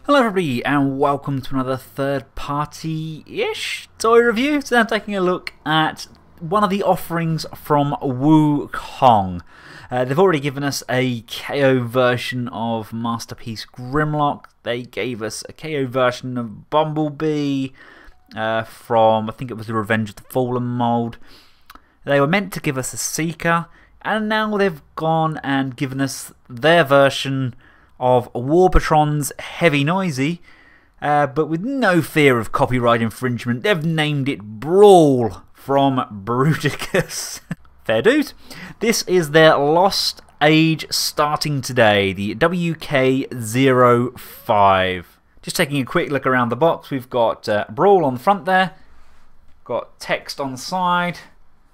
Hello everybody and welcome to another third party-ish toy review. Today I'm taking a look at one of the offerings from Wukong. They've already given us a KO version of Masterpiece Grimlock. They gave us a KO version of Bumblebee from, I think it was the Revenge of the Fallen mold. They were meant to give us a Seeker, and now they've gone and given us their version of Warbotron's Heavy Noisy, but with no fear of copyright infringement. They've named it Brawl from Bruticus. Fair dues. This is their Lost Age starting today, the WK-05. Just taking a quick look around the box, we've got Brawl on the front there, got text on the side,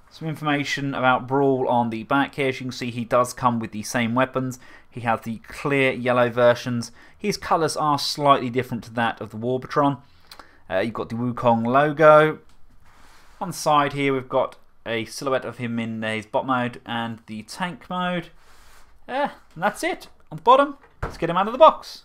some information about Brawl on the back here. As you can see, he does come with the same weapons. He has the clear yellow versions. His colours are slightly different to that of the Warbotron. You've got the Wukong logo. On the side here we've got a silhouette of him in his bot mode and the tank mode. And that's it. On the bottom, let's get him out of the box.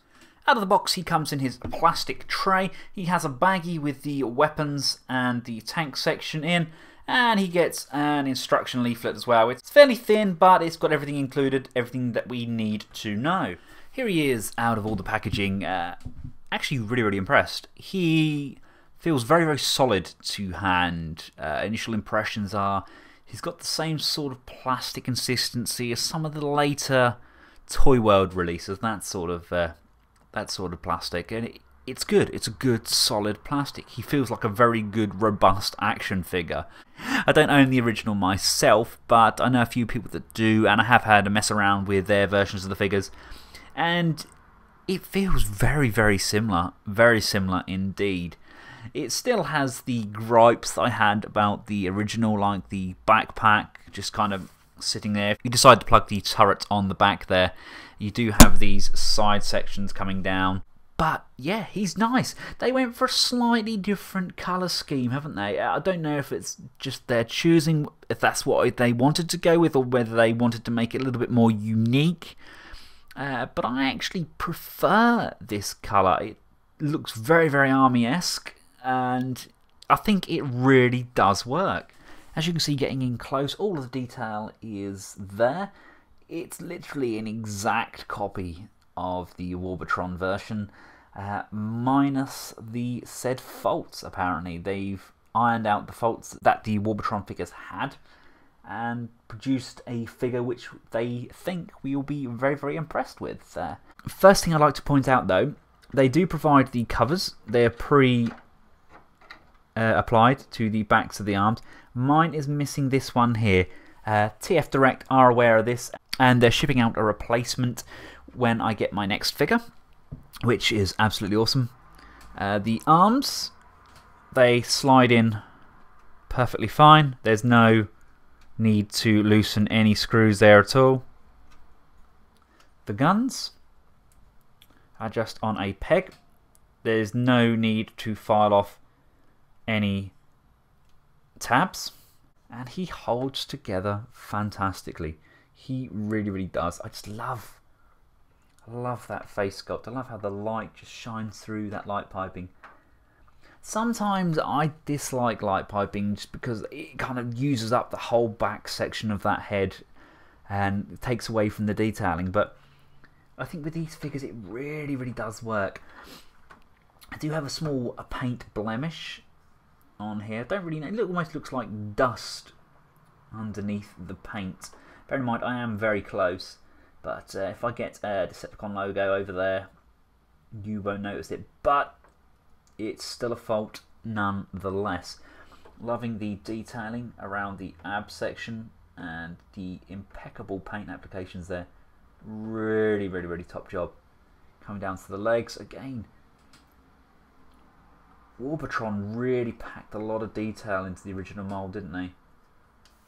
Out of the box he comes in his plastic tray. He has a baggie with the weapons and the tank section in. And he gets an instruction leaflet as well. It's fairly thin, but it's got everything included, everything that we need to know. Here he is out of all the packaging. Actually really impressed. He feels very solid to hand. Initial impressions are he's got the same sort of plastic consistency as some of the later Toy World releases. That sort of plastic. And it's good. It's a good, solid plastic. He feels like a very good, robust action figure. I don't own the original myself, but I know a few people that do, and I have had a mess around with their versions of the figures. And it feels very similar. Very similar indeed. It still has the gripes that I had about the original, like the backpack just kind of sitting there. If you decide to plug the turret on the back there, you do have these side sections coming down. But yeah, he's nice. They went for a slightly different colour scheme, haven't they? I don't know if it's just their choosing, if that's what they wanted to go with, or whether they wanted to make it a little bit more unique. But I actually prefer this colour. It looks very army-esque, and I think it really does work. As you can see, getting in close, all of the detail is there. It's literally an exact copy of the Warbotron version, minus the said faults. Apparently they've ironed out the faults that the Warbotron figures had and produced a figure which they think we will be very impressed with. First thing I'd like to point out though, they do provide the covers. They're applied to the backs of the arms. Mine is missing this one here. TF Direct are aware of this, and they're shipping out a replacement when I get my next figure, which is absolutely awesome. The arms, they slide in perfectly fine. There's no need to loosen any screws there at all. The guns are just on a peg. There's no need to file off any tabs, and he holds together fantastically. He really does. I just love that face sculpt. I love how the light just shines through that light piping. Sometimes I dislike light piping just because it kind of uses up the whole back section of that head and it takes away from the detailing, but I think with these figures it really does work. I do have a small paint blemish on here. I don't really know. It almost looks like dust underneath the paint. Bear in mind I am very close. But if I get a Decepticon logo over there, you won't notice it. But it's still a fault nonetheless. Loving the detailing around the ab section and the impeccable paint applications there. Really top job. Coming down to the legs again. Warbotron really packed a lot of detail into the original mold, didn't they?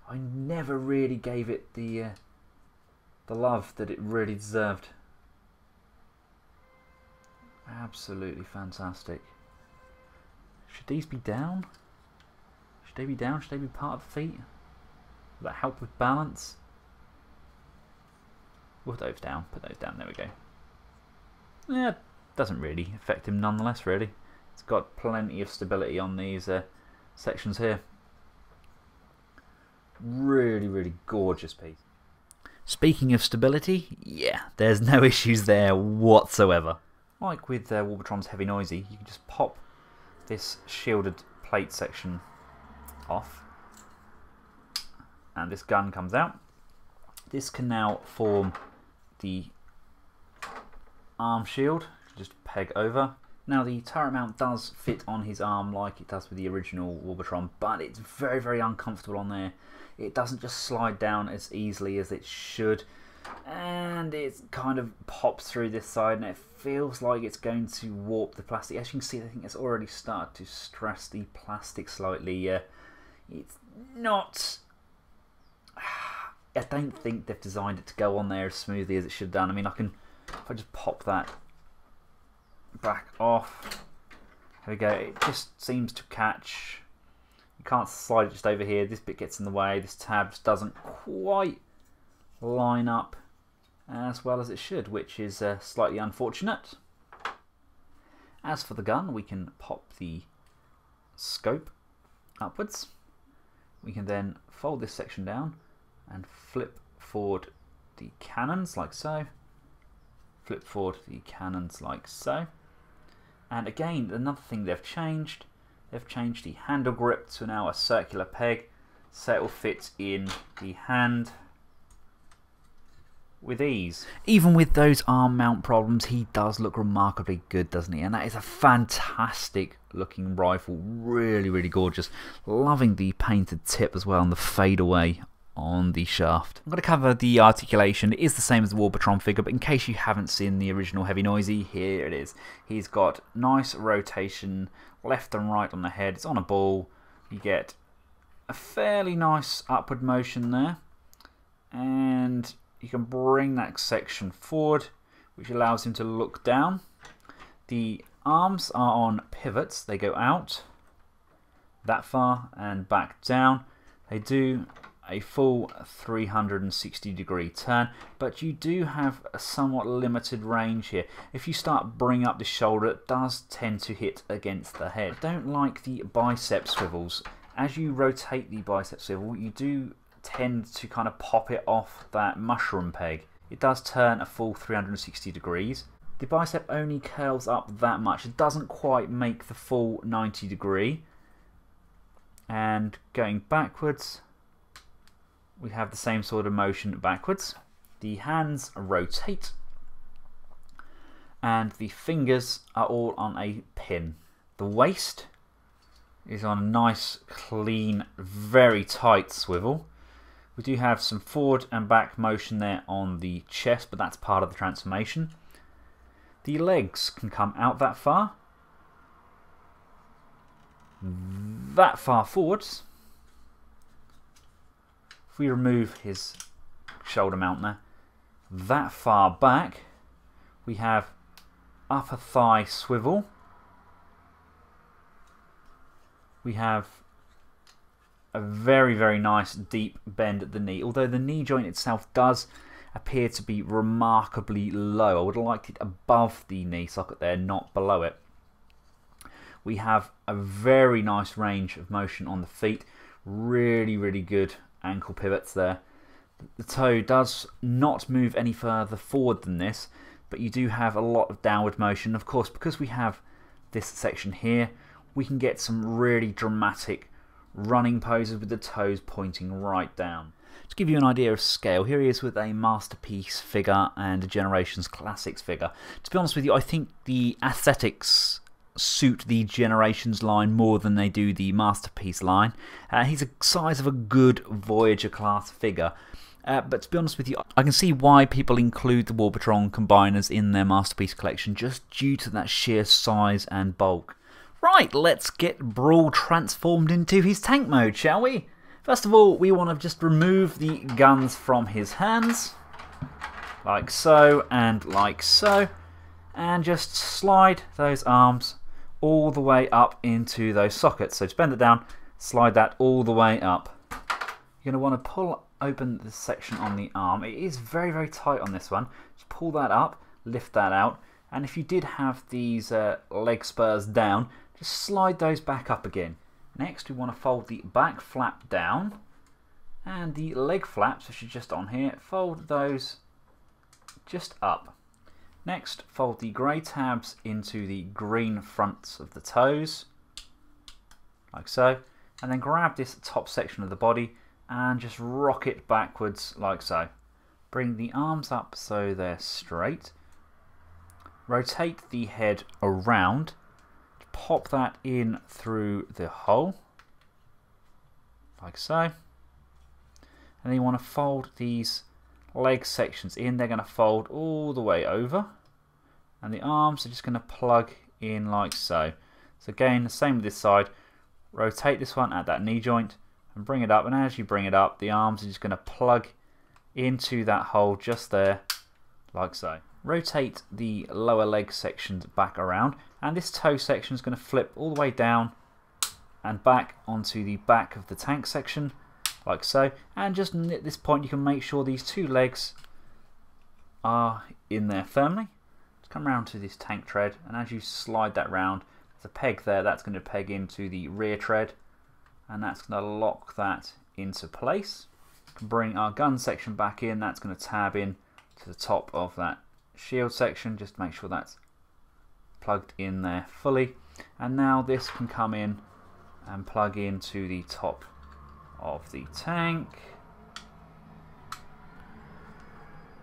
I never really gave it the love that it really deserved. Absolutely fantastic. Should these be down? Should they be down? Should they be part of the feet? Will that help with balance? Put those down. There we go. Yeah, doesn't really affect him nonetheless, really. It's got plenty of stability on these sections here. Really, really gorgeous piece. Speaking of stability, yeah, there's no issues there whatsoever. Like with Warbotron's Heavy Noisy, you can just pop this shielded plate section off, and this gun comes out. This can now form the arm shield, just peg over. Now the turret mount does fit on his arm like it does with the original Warbotron, but it's very, very uncomfortable on there. It doesn't just slide down as easily as it should, and it kind of pops through this side, and it feels like it's going to warp the plastic. As you can see, I think it's already started to stress the plastic slightly. It's not... I don't think they've designed it to go on there as smoothly as it should have done. I mean, if I just pop that back off, there we go, it just seems to catch. You can't slide it just over here, this bit gets in the way, this tab just doesn't quite line up as well as it should, which is slightly unfortunate. As for the gun, we can pop the scope upwards. We can then fold this section down and flip forward the cannons like so. Flip forward the cannons like so. And again, another thing they've changed the handle grip to now a circular peg, so it will fit in the hand with ease. Even with those arm mount problems, he does look remarkably good, doesn't he? And that is a fantastic looking rifle, really, really gorgeous. Loving the painted tip as well and the fade away on the shaft. I'm going to cover the articulation. It is the same as the Warbotron figure, but in case you haven't seen the original Heavy Noisy, here it is. He's got nice rotation left and right on the head. It's on a ball. You get a fairly nice upward motion there, and you can bring that section forward, which allows him to look down. The arms are on pivots. They go out that far and back down. They do a full 360-degree turn, but you do have a somewhat limited range here. If you start bringing up the shoulder, it does tend to hit against the head. I don't like the bicep swivels. As you rotate the bicep swivel, you do tend to kind of pop it off that mushroom peg. It does turn a full 360 degrees. The bicep only curls up that much. It doesn't quite make the full 90 degree. And going backwards, we have the same sort of motion backwards. The hands rotate, and the fingers are all on a pin. The waist is on a nice, clean, very tight swivel. We do have some forward and back motion there on the chest, but that's part of the transformation. The legs can come out that far forwards. If we remove his shoulder mount there, that far back, we have upper thigh swivel. We have a very, very nice deep bend at the knee, although the knee joint itself does appear to be remarkably low. I would have liked it above the knee socket there, not below it. We have a very nice range of motion on the feet, really, really good ankle pivots there. The toe does not move any further forward than this, but you do have a lot of downward motion. Of course, because we have this section here, we can get some really dramatic running poses with the toes pointing right down. To give you an idea of scale, here he is with a Masterpiece figure and a Generations Classics figure. To be honest with you, I think the aesthetics suit the Generations line more than they do the Masterpiece line. He's the size of a good Voyager class figure. But to be honest with you, I can see why people include the Warbotron combiners in their Masterpiece collection, just due to that sheer size and bulk. Right, let's get Brawl transformed into his tank mode, shall we? First of all, we want to just remove the guns from his hands, like so, and just slide those arms all the way up into those sockets. So just bend it down, slide that all the way up. You're going to want to pull open this section on the arm. It is very, very tight on this one. Just pull that up, lift that out, And if you did have these leg spurs down, just slide those back up again. Next we want to fold the back flap down, and the leg flaps, which are just on here, fold those just up. Next, fold the grey tabs into the green fronts of the toes, like so, and then grab this top section of the body and just rock it backwards like so. Bring the arms up so they're straight. Rotate the head around, pop that in through the hole, like so. And then you want to fold these leg sections in. They're going to fold all the way over, and the arms are just going to plug in like so. So again, the same with this side. Rotate this one at that knee joint and bring it up, and as you bring it up, the arms are just going to plug into that hole just there, like so. Rotate the lower leg sections back around, and this toe section is going to flip all the way down and back onto the back of the tank section, like so. And just at this point you can make sure these two legs are in there firmly. Just come around to this tank tread, and as you slide that round, there's a peg there that's going to peg into the rear tread, and that's going to lock that into place. Bring our gun section back in, that's going to tab in to the top of that shield section. Just make sure that's plugged in there fully, and now this can come in and plug into the top of the tank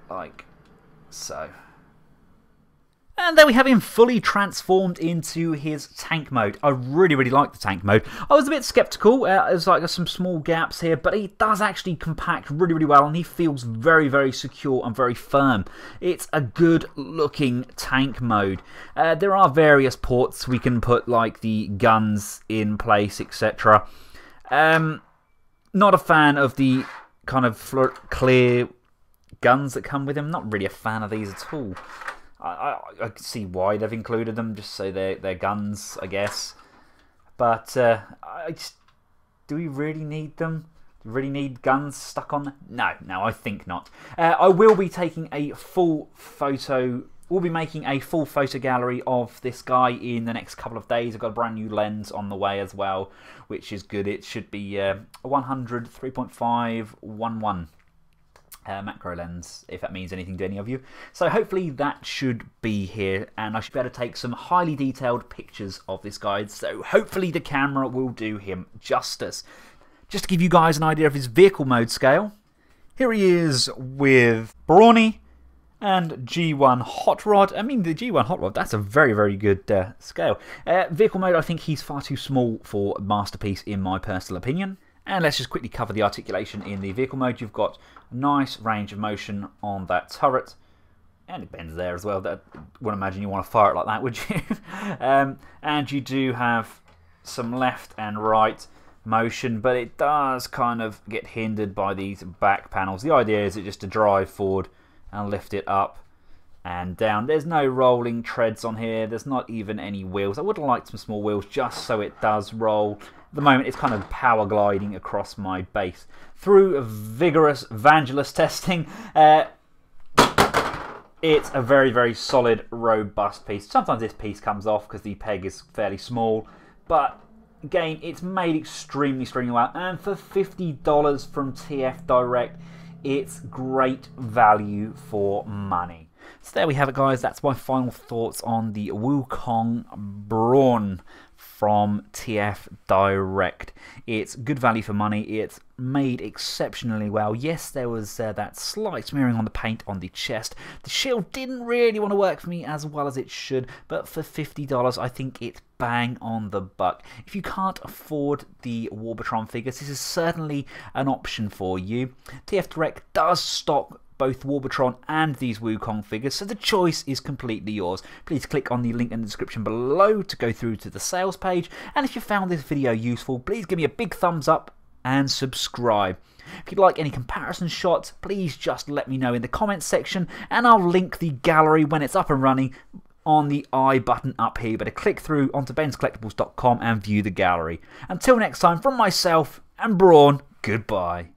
like so. And there we have him fully transformed into his tank mode. I really like the tank mode. I was a bit skeptical. There's like some small gaps here, but he does actually compact really well, and he feels very secure and very firm. It's a good looking tank mode. There are various ports we can put like the guns in place, etc. Not a fan of the kind of clear guns that come with him. Not really a fan of these at all. I can see why they've included them, just so they're guns, I guess. But do we really need them? Do we really need guns stuck on them? No, I think not. I will be taking a full photo. We'll be making a full photo gallery of this guy in the next couple of days. I've got a brand new lens on the way as well, which is good. It should be a 100 3.5 1.1. Macro lens, if that means anything to any of you. So hopefully that should be here, and I should be able to take some highly detailed pictures of this guy, so hopefully the camera will do him justice. Just to give you guys an idea of his vehicle mode scale, here he is with Brawny and G1 Hot Rod. I mean, the G1 Hot Rod, that's a very good scale. Vehicle mode, I think he's far too small for Masterpiece in my personal opinion. And let's just quickly cover the articulation in the vehicle mode. You've got a nice range of motion on that turret, and it bends there as well. I wouldn't imagine you want to fire it like that, would you? And you do have some left and right motion, but it does kind of get hindered by these back panels. The idea is just to drive forward and lift it up and down. There's no rolling treads on here. There's not even any wheels. I would have liked some small wheels just so it does roll. At the moment, it's kind of power gliding across my base. Through a vigorous Vangelis testing, it's a very solid, robust piece. Sometimes this piece comes off because the peg is fairly small, but again, it's made extremely well. And for $50 from TF Direct, it's great value for money. So there we have it, guys. That's my final thoughts on the Wukong Brawl from TF Direct. It's good value for money. It's made exceptionally well. Yes, there was that slight smearing on the paint on the chest. The shield didn't really want to work for me as well as it should, but for $50, I think it's bang on the buck. If you can't afford the Warbotron figures, this is certainly an option for you. TF Direct does stock both Warbotron and these Wukong figures, so the choice is completely yours. Please click on the link in the description below to go through to the sales page, and if you found this video useful, please give me a big thumbs up and subscribe. If you'd like any comparison shots, please just let me know in the comments section, and I'll link the gallery when it's up and running on the I button up here. You better click through onto Benscollectables.com and view the gallery. Until next time, from myself and Brawl, goodbye.